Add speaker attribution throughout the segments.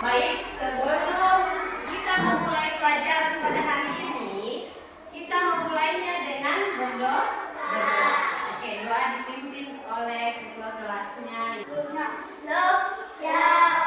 Speaker 1: Baik, sebelum kita memulai pelajaran pada hari ini, kita memulainya dengan berdoa. Oke, doa dipimpin oleh ketua kelasnya. Siap.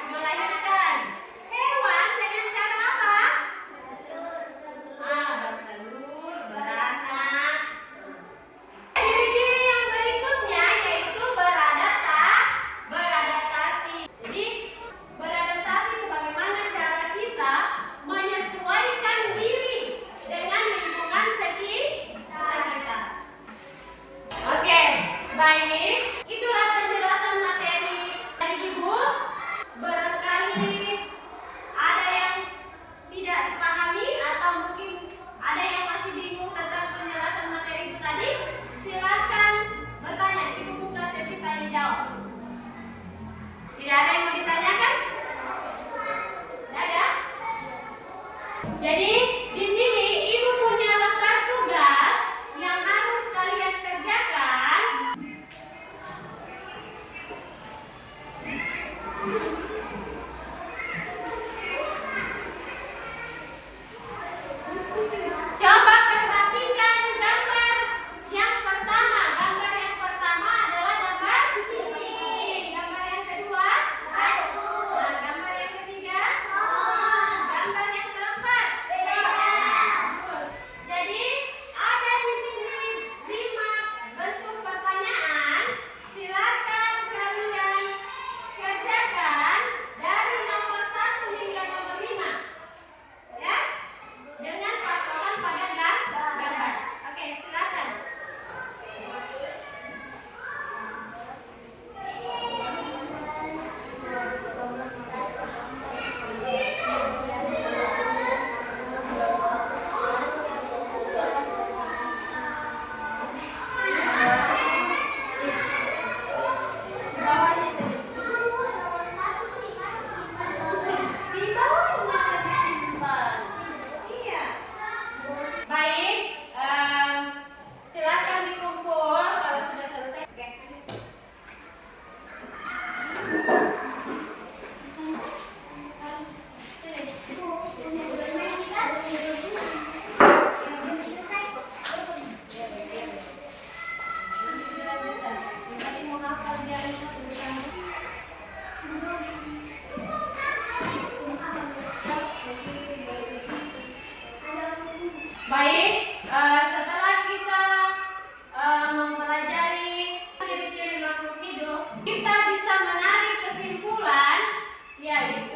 Speaker 1: melahirkan. Hewan dengan cara apa? Bertelur, beranak. Ciri-ciri yang berikutnya yaitu beradaptasi. Jadi beradaptasi itu bagaimana cara kita menyesuaikan diri dengan lingkungan sekitar. Oke, baik. Itulah penjelasan materi dari Ibu. Barangkali ada yang tidak dipahami atau mungkin ada yang masih bingung tentang penjelasan materi Ibu tadi, silakan bertanya. Ibu buka sesi tanya jawab. Tidak ada yang mau ditanyakan? Tidak ada? Jadi di sini Ibu punya lembar tugas yang harus kalian kerjakan. Coba perhatikan gambar yang pertama. Gambar yang pertama adalah gambar kucing. Gambar yang kedua, nah, gambar yang ketiga, gambar yang keempat. Bagus. Jadi ada di sini 5 bentuk pertanyaan. Silakan kalian kerjakan dari nomor 1 hingga nomor 5. Ya, dengan patokan pada gambar. Oke, silakan. Di bawahnya saya simpan. Iya. Baik, silakan dikumpul kalau sudah selesai. Oke. Baik, setelah kita mempelajari ciri-ciri makhluk hidup, kita bisa menarik kesimpulan yaitu